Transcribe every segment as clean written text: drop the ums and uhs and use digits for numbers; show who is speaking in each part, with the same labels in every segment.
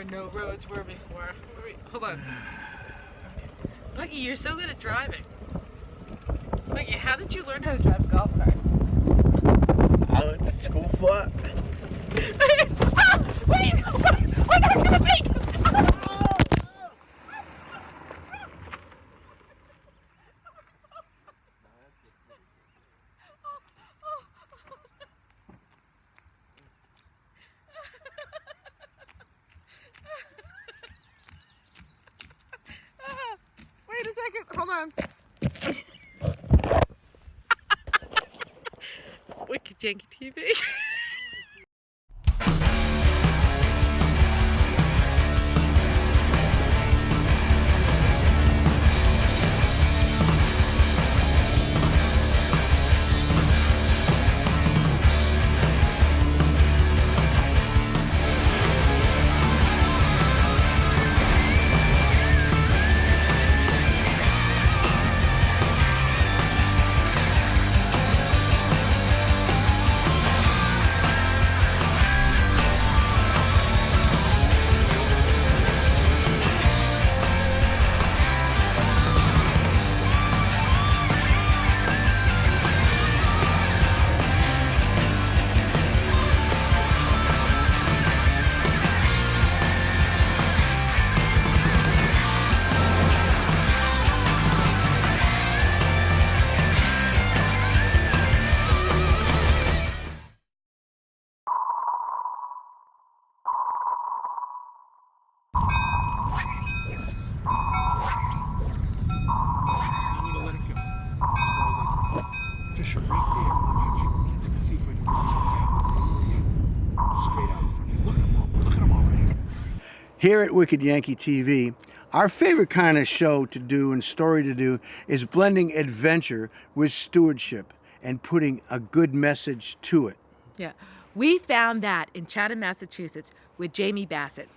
Speaker 1: where no roads were before. Wait, hold on. Bucky, you're so good at driving. Bucky, how did you learn how to drive a golf cart?
Speaker 2: I went to school for it.
Speaker 1: Wait! What are you gonna make? Wait a second, hold on. Wicked Yankee TV.
Speaker 2: Fish are right there. Watch. Let's see if we can straight out in front of you. Look at them all. Look at them all right here. Here at Wicked Yankee TV, our favorite kind of show to do and story to do is blending adventure with stewardship and putting a good message to it.
Speaker 1: Yeah, we found that in Chatham, Massachusetts with Jamie Bassett.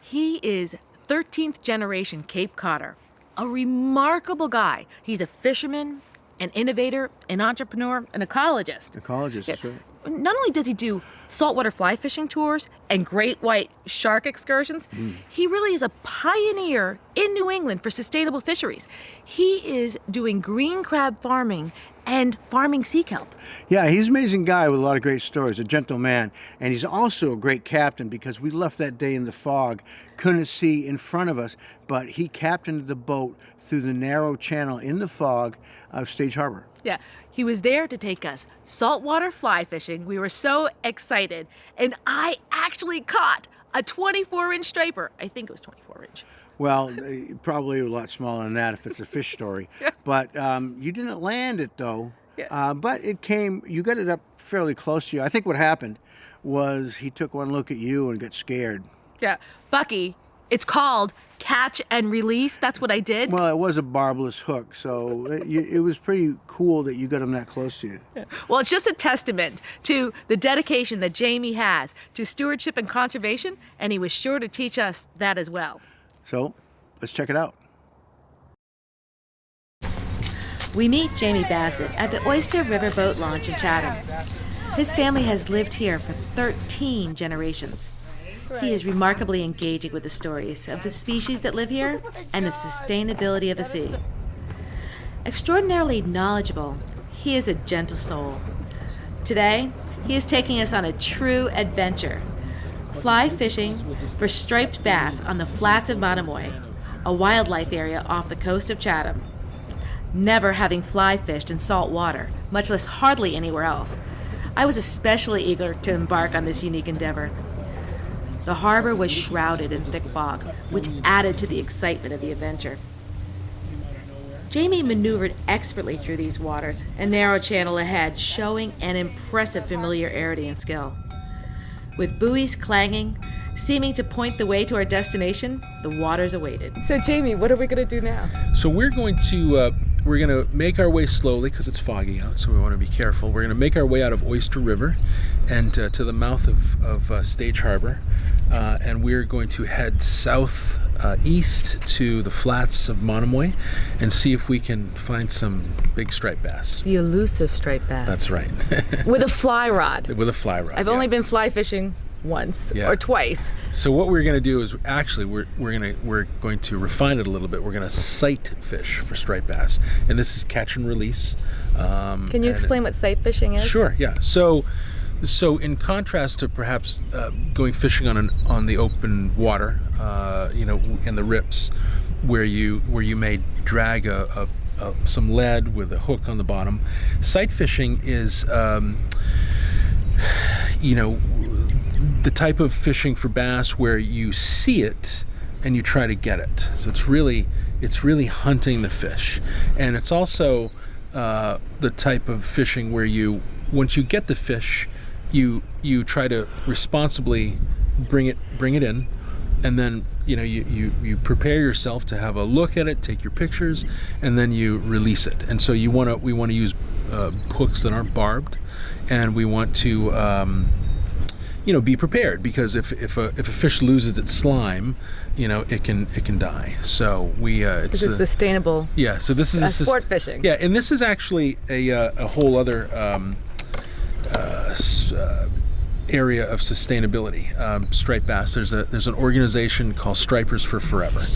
Speaker 1: He is 13th generation Cape Codder, a remarkable guy. He's a fisherman, an innovator, an entrepreneur, an ecologist.
Speaker 2: Ecologist, that's right.
Speaker 1: Not only does he do saltwater fly fishing tours and great white shark excursions, he really is a pioneer in New England for sustainable fisheries. He is doing green crab farming and farming sea kelp.
Speaker 2: Yeah, he's an amazing guy with a lot of great stories, a gentle man. And he's also a great captain because we left that day in the fog, couldn't see in front of us, but he captained the boat through the narrow channel in the fog of Stage Harbor.
Speaker 1: Yeah, he was there to take us saltwater fly fishing. We were so excited. And I actually caught a 24-inch striper. I think it was 24-inch.
Speaker 2: Well, probably a lot smaller than that if it's a fish story.
Speaker 1: Yeah.
Speaker 2: But you didn't land it, though.
Speaker 1: Yeah.
Speaker 2: But it came, you got it up fairly close to you. I think what happened was he took one look at you and got scared.
Speaker 1: Yeah, Bucky, it's called catch and release. That's what I did.
Speaker 2: Well, it was a barbless hook, so it was pretty cool that you got him that close to you.
Speaker 1: Yeah. Well, it's just a testament to the dedication that Jamie has to stewardship and conservation, and he was sure to teach us that as well.
Speaker 2: So, let's check it out.
Speaker 3: We meet Jamie Bassett at the Oyster River Boat Launch in Chatham. His family has lived here for 13 generations. He is remarkably engaging with the stories of the species that live here and the sustainability of the sea. Extraordinarily knowledgeable, he is a gentle soul. Today, he is taking us on a true adventure. Fly fishing for striped bass on the flats of Monomoy, a wildlife area off the coast of Chatham. Never having fly fished in salt water, much less hardly anywhere else, I was especially eager to embark on this unique endeavor. The harbor was shrouded in thick fog, which added to the excitement of the adventure. Jamie maneuvered expertly through these waters, a narrow channel ahead showing an impressive familiarity and skill. With buoys clanging, seeming to point the way to our destination, the waters awaited.
Speaker 1: So, Jamie, what are we going to do now?
Speaker 4: So we're going to make our way slowly because it's foggy out, so we want to be careful. We're going to make our way out of Oyster River and to the mouth of Stage Harbor, and we're going to head south east to the flats of Monomoy and see if we can find some big striped bass.
Speaker 1: The elusive striped bass.
Speaker 4: That's right.
Speaker 1: With a fly rod.
Speaker 4: With a fly rod.
Speaker 1: I've only been fly fishing once
Speaker 4: Yeah.
Speaker 1: or twice.
Speaker 4: So what we're going to do is actually we're going to refine it a little bit. We're going to sight fish for striped bass, and this is catch and release.
Speaker 1: Can you explain what sight fishing is?
Speaker 4: Sure. Yeah. So in contrast to perhaps going fishing on the open water, in the rips, where you may drag some lead with a hook on the bottom, sight fishing is the type of fishing for bass where you see it and you try to get it. So it's really hunting the fish, and it's also the type of fishing where once you get the fish, you try to responsibly bring it in, and then you prepare yourself to have a look at it, take your pictures, and then you release it. And so we want to use hooks that aren't barbed, and we want to be prepared, because if a fish loses its slime, it can die. So it's
Speaker 1: sustainable.
Speaker 4: Yeah. So this is
Speaker 1: sport fishing.
Speaker 4: Yeah, and this is actually a whole other area of sustainability. Striped bass. There's an organization called Stripers Forever,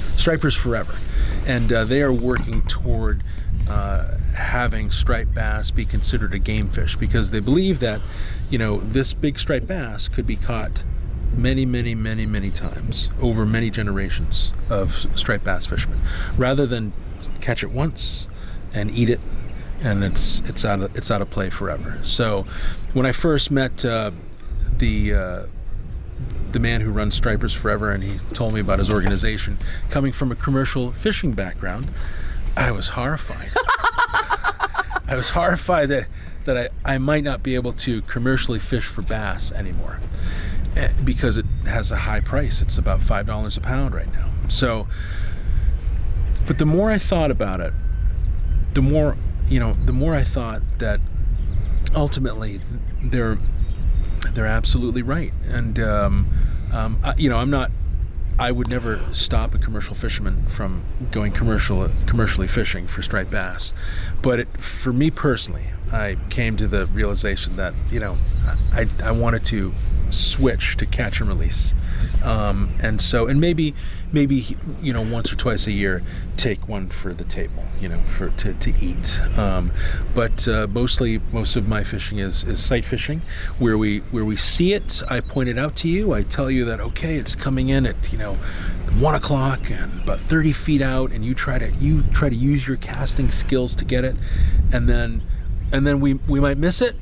Speaker 4: and they are working toward having striped bass be considered a game fish, because they believe that this big striped bass could be caught many times over many generations of striped bass fishermen, rather than catch it once and eat it and it's out of play forever. So when I first met the man who runs Stripers Forever, and he told me about his organization, coming from a commercial fishing background, I was horrified. I was horrified that I might not be able to commercially fish for bass anymore, because it has a high price. It's about $5 a pound right now. So, but the more I thought about it, the more I thought that ultimately they're absolutely right. And I would never stop a commercial fisherman from going commercially fishing for striped bass. But for me personally, I came to the realization that I wanted to switch to catch and release, and maybe once or twice a year take one for the table, to eat. But most of my fishing is sight fishing, where we see it. I point it out to you. I tell you that it's coming in at 1 o'clock and about 30 feet out, and you try to use your casting skills to get it, and then we might miss it,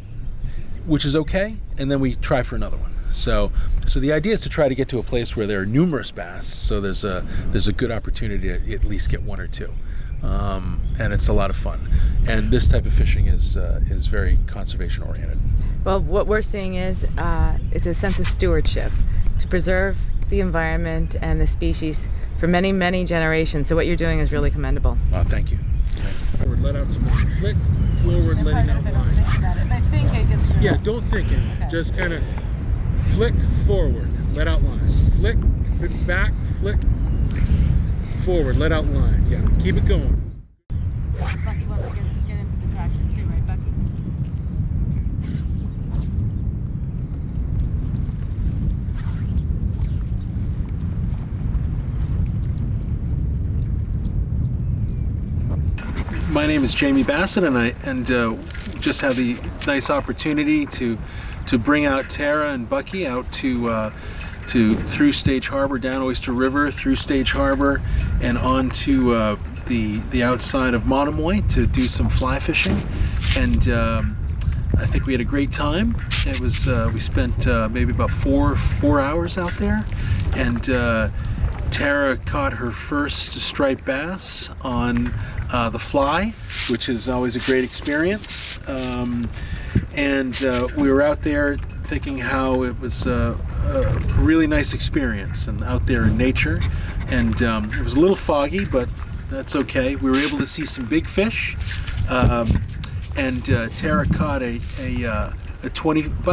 Speaker 4: which is okay, and then we try for another one. So the idea is to try to get to a place where there are numerous bass, so there's a good opportunity to at least get one or two, and it's a lot of fun. And this type of fishing is very conservation oriented.
Speaker 1: Well, what we're seeing is it's a sense of stewardship to preserve the environment and the species for many generations. So what you're doing is really commendable.
Speaker 4: Thank you. Forward, let out some more. Flick forward, letting out line.
Speaker 1: I think I just...
Speaker 4: Yeah, don't think it. Okay. Just kind of flick forward, let out line. Flick back, flick forward, let out line. Yeah, keep it going.
Speaker 1: Bucky wants to get into this action too, right, Bucky?
Speaker 4: My name is Jamie Bassett, and I just had the nice opportunity to bring out Tara and Bucky out to through Stage Harbor, down Oyster River, through Stage Harbor, and on to the outside of Monomoy to do some fly fishing. And I think we had a great time. It was we spent maybe about four hours out there, and Tara caught her first striped bass on the fly, which is always a great experience. And we were out there thinking how it was a really nice experience, and out there in nature. And it was a little foggy, but that's okay. We were able to see some big fish. And Tara caught about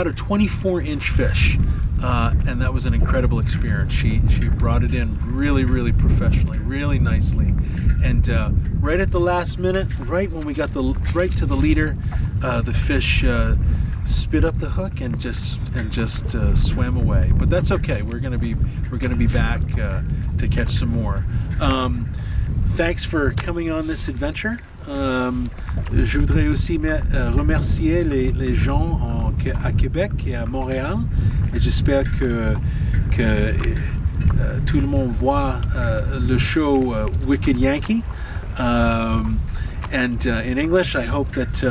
Speaker 4: a 24-inch fish. And that was an incredible experience. She brought it in really professionally, really nicely, and right at the last minute, right when we got right to the leader, the fish spit up the hook and just swam away. But that's okay. We're gonna be back to catch some more. Thanks for coming on this adventure. Je voudrais aussi remercier les gens à Québec et à Montréal. Et j'espère que tout le monde voit le show Wicked Yankee. And in English, I hope that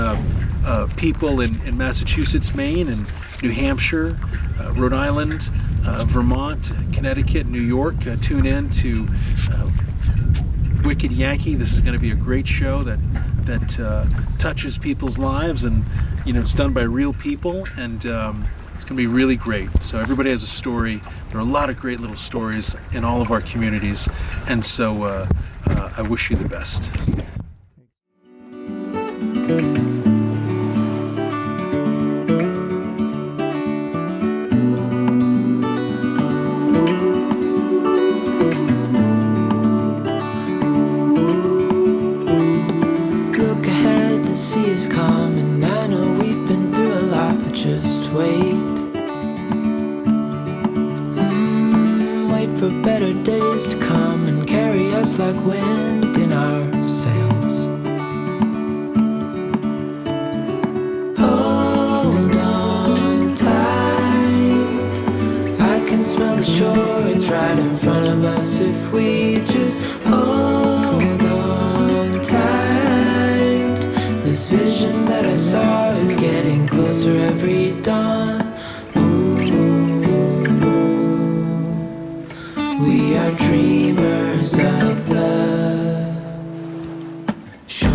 Speaker 4: people in Massachusetts, Maine, and New Hampshire, Rhode Island, Vermont, Connecticut, New York tune in to Wicked Yankee. This is going to be a great show that touches people's lives, and it's done by real people, and it's going to be really great. So everybody has a story. There are a lot of great little stories in all of our communities, and so I wish you the best.
Speaker 5: Look ahead, the sea is calm, and I know we've been through a lot, but just wait. Wait for better days to come and carry us like wind in our sails. Hold on tight, I can smell the shore, it's right in front of us if we just hold on tight. This vision that I saw is getting closer every dawn. We are dreamers of the shore.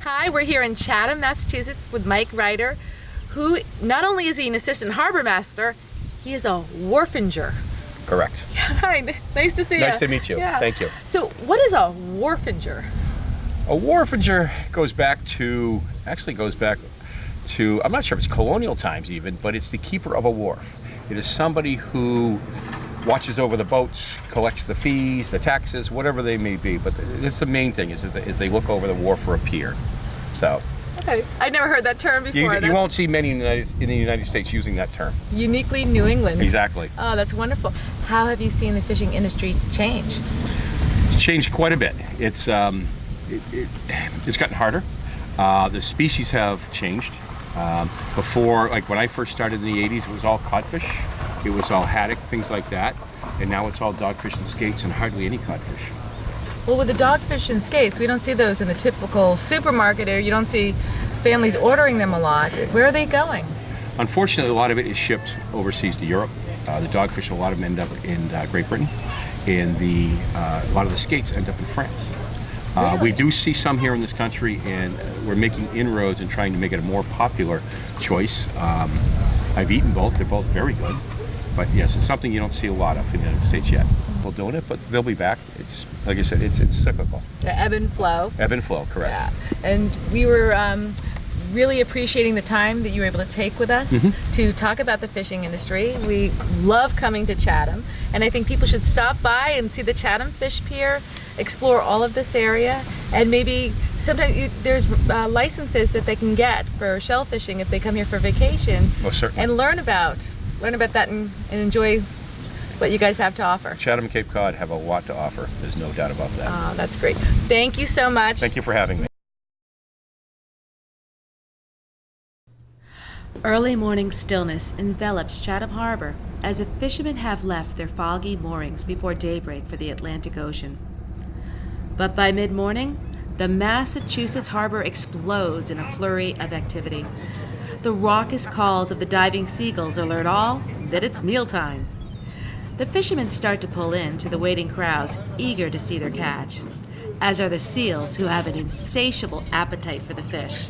Speaker 1: Hi, we're here in Chatham, Massachusetts with Mike Ryder, who not only is he an assistant harbor master, he is a wharfinger.
Speaker 6: Correct.
Speaker 1: Hi, nice to see you.
Speaker 6: Nice to meet you.
Speaker 1: Yeah.
Speaker 6: Thank you.
Speaker 1: So what is a wharfinger?
Speaker 6: A wharfinger goes back to, I'm not sure if it's colonial times even, but it's the keeper of a wharf. It is somebody who watches over the boats, collects the fees, the taxes, whatever they may be. But that's the main thing is they look over the wharf for a pier. So.
Speaker 1: Okay, I've never heard that term before.
Speaker 6: You won't see many in the United States using that term.
Speaker 1: Uniquely New England.
Speaker 6: Exactly.
Speaker 1: Oh, that's wonderful. How have you seen the fishing industry change?
Speaker 6: It's changed quite a bit. It's gotten harder. The species have changed. Before, like when I first started in the 80s, it was all codfish. It was all haddock, things like that. And now it's all dogfish and skates and hardly any codfish.
Speaker 1: Well, with the dogfish and skates, we don't see those in the typical supermarket, or you don't see families ordering them a lot. Where are they going?
Speaker 6: Unfortunately, a lot of it is shipped overseas to Europe. The dogfish, a lot of them end up in Great Britain, and a lot of the skates end up in France.
Speaker 1: Really?
Speaker 6: We do see some here in this country, and we're making inroads and trying to make it a more popular choice. I've eaten both; they're both very good. But yes, it's something you don't see a lot of in the United States yet. People doing it, but they'll be back. It's like I said, it's cyclical.
Speaker 1: The ebb and flow.
Speaker 6: Ebb and flow, correct.
Speaker 1: Yeah, and we were really appreciating the time that you were able to take with us to talk about the fishing industry. We love coming to Chatham, and I think people should stop by and see the Chatham Fish Pier, explore all of this area, and maybe sometimes there's licenses that they can get for shell fishing if they come here for vacation.
Speaker 6: Most certainly.
Speaker 1: And learn about that and enjoy what you guys have to offer.
Speaker 6: Chatham and Cape Cod have a lot to offer. There's no doubt about that.
Speaker 1: Oh, that's great. Thank you so much.
Speaker 6: Thank you for having me.
Speaker 3: Early morning stillness envelops Chatham Harbor as the fishermen have left their foggy moorings before daybreak for the Atlantic Ocean. But by mid-morning, the Massachusetts harbor explodes in a flurry of activity. The raucous calls of the diving seagulls alert all that it's mealtime. The fishermen start to pull in to the waiting crowds, eager to see their catch, as are the seals who have an insatiable appetite for the fish.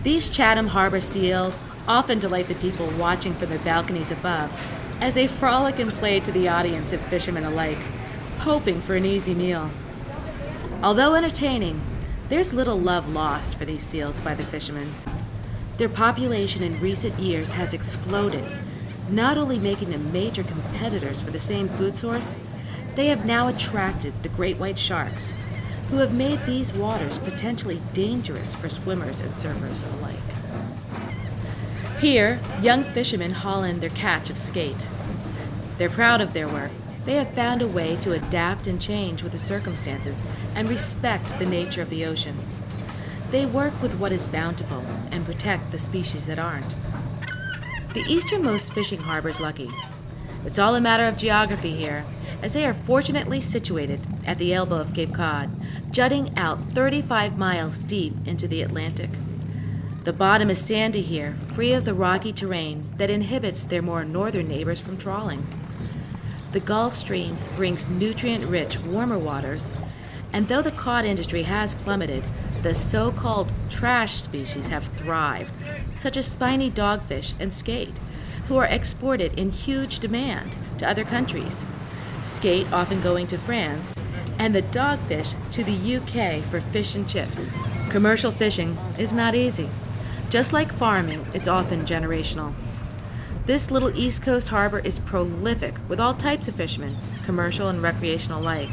Speaker 3: These Chatham Harbor seals often delight the people watching from the balconies above as they frolic and play to the audience and fishermen alike, hoping for an easy meal. Although entertaining, There's little love lost for these seals by the fishermen. Their population in recent years has exploded, not only making them major competitors for the same food source, they have now attracted the great white sharks, who have made these waters potentially dangerous for swimmers and surfers alike. Here, young fishermen haul in their catch of skate. They're proud of their work. They have found a way to adapt and change with the circumstances and respect the nature of the ocean. They work with what is bountiful and protect the species that aren't. The easternmost fishing harbor is lucky. It's all a matter of geography here, as they are fortunately situated at the elbow of Cape Cod, jutting out 35 miles deep into the Atlantic. The bottom is sandy here, free of the rocky terrain that inhibits their more northern neighbors from trawling. The Gulf Stream brings nutrient-rich, warmer waters, and though the cod industry has plummeted, the so-called trash species have thrived, such as spiny dogfish and skate, who are exported in huge demand to other countries. Skate often going to France, and the dogfish to the UK for fish and chips. Commercial fishing is not easy. Just like farming, it's often generational. This little East Coast harbor is prolific with all types of fishermen, commercial and recreational alike.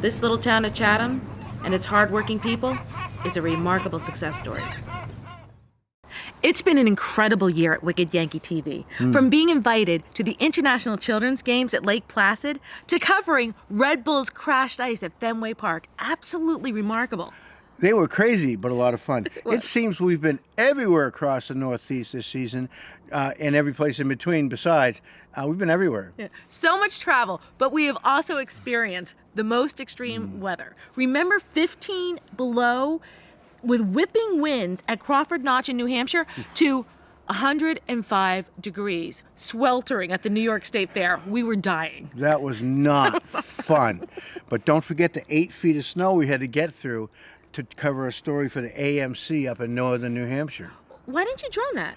Speaker 3: This little town of Chatham and its hardworking people is a remarkable success story.
Speaker 1: It's been an incredible year at Wicked Yankee TV. From being invited to the International Children's Games at Lake Placid to covering Red Bull's crashed ice at Fenway Park. Absolutely remarkable.
Speaker 2: They were crazy, but a lot of fun. It seems we've been everywhere across the Northeast this season, and every place in between besides. We've been everywhere.
Speaker 1: Yeah. So much travel, but we have also experienced the most extreme weather. Remember 15 below with whipping winds at Crawford Notch in New Hampshire to 105 degrees, sweltering at the New York State Fair. We were dying.
Speaker 2: That was not fun. But don't forget the 8 feet of snow we had to get through to cover a story for the AMC up in northern New Hampshire.
Speaker 1: Why didn't you drone that?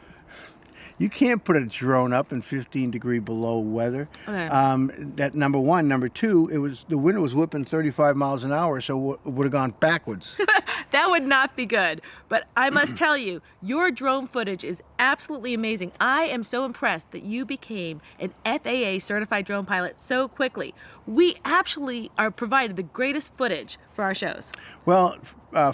Speaker 2: You can't put a drone up in 15 degree below weather.
Speaker 1: Okay.
Speaker 2: That number one. Number two, the wind was whipping 35 miles an hour, so it would have gone backwards.
Speaker 1: That would not be good. But I must tell you, your drone footage is absolutely amazing. I am so impressed that you became an FAA certified drone pilot so quickly. We actually are provided the greatest footage for our shows.
Speaker 2: Well,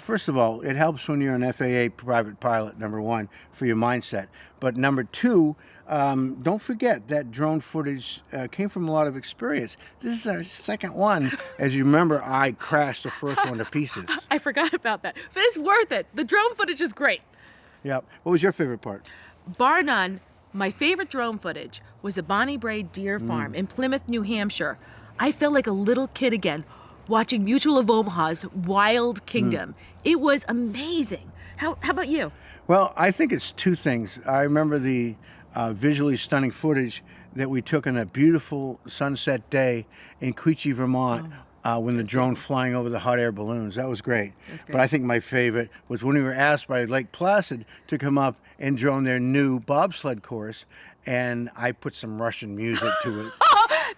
Speaker 2: first of all, it helps when you're an FAA private pilot, number one, for your mindset. But number two, don't forget that drone footage came from a lot of experience. This is our second one. As you remember, I crashed the first one to pieces.
Speaker 1: I forgot about that. But it's worth it. The drone footage is great.
Speaker 2: Yeah. What was your favorite part?
Speaker 1: Bar none, my favorite drone footage was a Bonnie Bray deer farm in Plymouth, New Hampshire. I felt like a little kid again, watching Mutual of Omaha's Wild Kingdom. It was amazing. How about you?
Speaker 2: Well, I think it's two things. I remember the visually stunning footage that we took on a beautiful sunset day in Quechee, Vermont, when the drone flying over the hot air balloons. That was great. But I think my favorite was when we were asked by Lake Placid to come up and drone their new bobsled course, and I put some Russian music to it.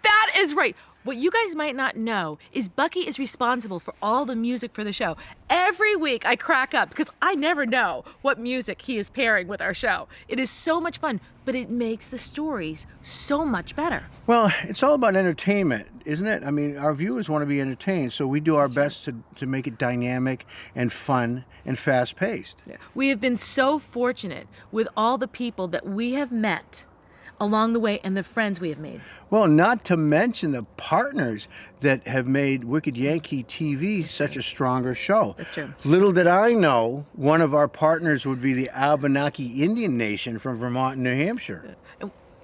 Speaker 1: That is right. What you guys might not know is Bucky is responsible for all the music for the show. Every week I crack up because I never know what music he is pairing with our show. It is so much fun, but it makes the stories so much better.
Speaker 2: Well, it's all about entertainment, isn't it? I mean, our viewers want to be entertained, so we do our best to make it dynamic and fun and fast-paced.
Speaker 1: Yeah. We have been so fortunate with all the people that we have met along the way and the friends we have made.
Speaker 2: Well, not to mention the partners that have made Wicked Yankee TV such a stronger show.
Speaker 1: That's true.
Speaker 2: Little did I know, one of our partners would be the Abenaki Indian Nation from Vermont and New Hampshire.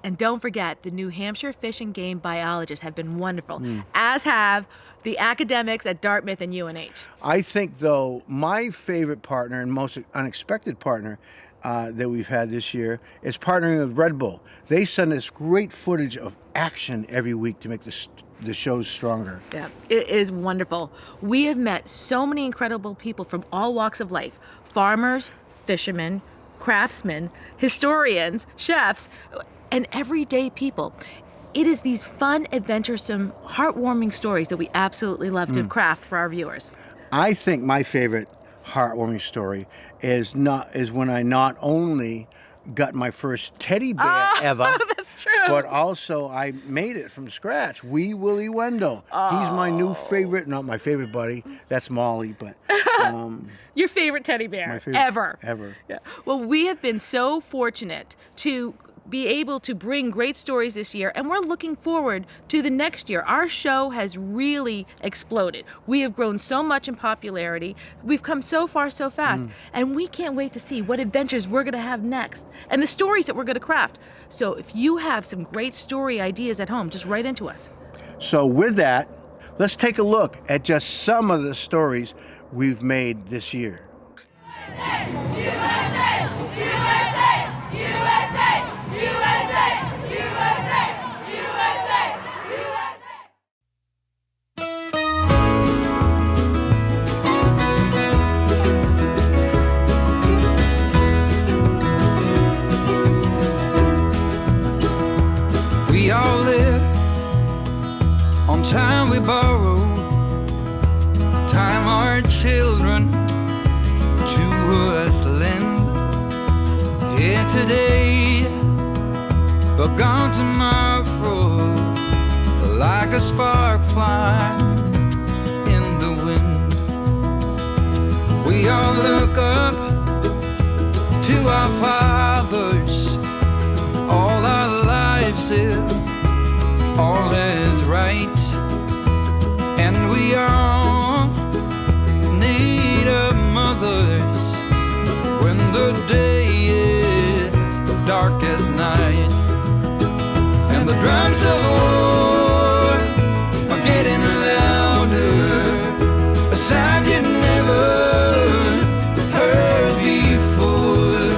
Speaker 1: And don't forget, the New Hampshire Fish and Game biologists have been wonderful, as have the academics at Dartmouth and UNH.
Speaker 2: I think, though, my favorite partner and most unexpected partner that we've had this year is partnering with Red Bull. They send us great footage of action every week to make the shows stronger.
Speaker 1: Yeah, it is wonderful. We have met so many incredible people from all walks of life: farmers, fishermen, craftsmen, historians, chefs, and everyday people. It is these fun, adventuresome, heartwarming stories that we absolutely love to craft for our viewers.
Speaker 2: I think my favorite heartwarming story is when I not only got my first teddy bear ever,
Speaker 1: That's true.
Speaker 2: but also I made it from scratch. Wee Willie Wendell. He's my new favorite, not my favorite buddy. That's Molly, but
Speaker 1: Your favorite teddy bear
Speaker 2: my favorite
Speaker 1: ever.
Speaker 2: Ever.
Speaker 1: Yeah. Well, we have been so fortunate to be able to bring great stories this year, and we're looking forward to the next year. Our show has really exploded. We have grown so much in popularity. We've come so far so fast, and we can't wait to see what adventures we're going to have next and the stories that we're going to craft. So if you have some great story ideas at home, just write into us.
Speaker 2: So with that, let's take a look at just some of the stories we've made this year.
Speaker 5: We all live on time we borrow, time our children to us lend. Here today, but gone tomorrow, like a spark flying in the wind. We all look up to our fathers, all our lives if all is right, and we all need our mothers when the day is dark as night, and the drums of war are getting louder, a sound you never heard before.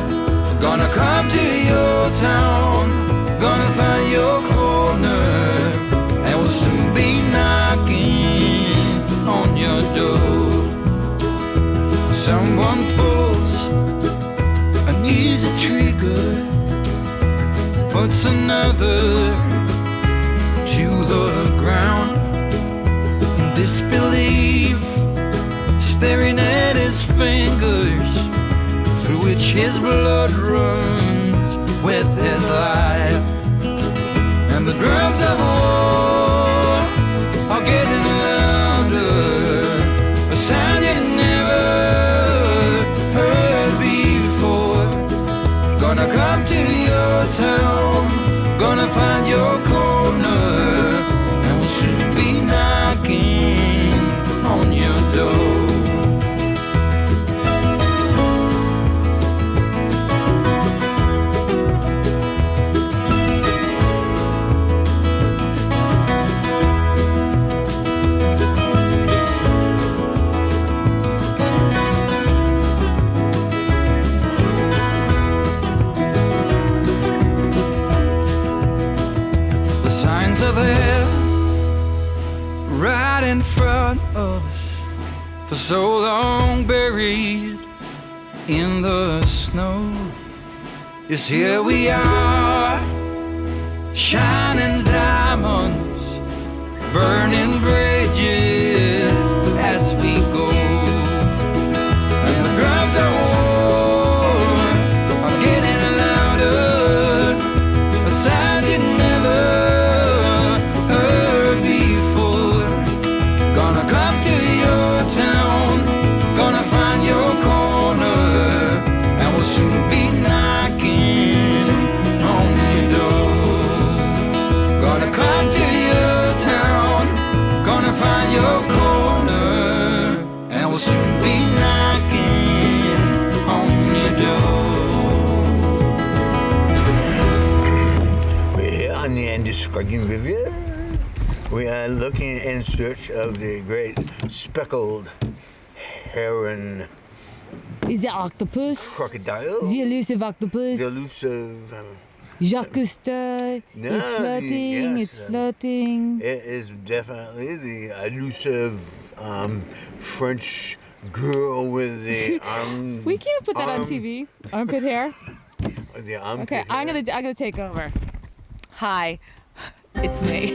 Speaker 5: Gonna come to your town, gonna find your corner, and we'll soon be knocking on your door. Someone pulls an easy trigger, puts another to the ground. Disbelief staring at his fingers, through which his blood runs with his life. And the drums of war are getting louder, a sound you never heard before. Gonna come to your town, gonna find your corner, and we'll soon be knocking on your door. Are there right in front of us, for so long buried in the snow. Yes, here we are, shining diamonds, burning bridges as we go. And the drums of war are getting louder, a sound you never heard before. Gonna come to your town, gonna find your corner, and we'll soon be knocking on your door. Gonna come to your town, gonna find your corner, and we'll soon be knocking on your door.
Speaker 7: We're here on the Androscoggin River. We are looking in search of the great speckled heron
Speaker 1: Is it octopus?
Speaker 7: crocodile.
Speaker 1: The elusive octopus?
Speaker 7: The elusive.
Speaker 1: Jacques Cousteau.
Speaker 7: No,
Speaker 1: It's floating,
Speaker 7: yes,
Speaker 1: it's floating.
Speaker 7: It is definitely the elusive French girl with the arm.
Speaker 1: We can't put that on TV. Armpit hair.
Speaker 7: The armpit
Speaker 1: Okay,
Speaker 7: hair.
Speaker 1: I'm gonna take over. Hi, it's me.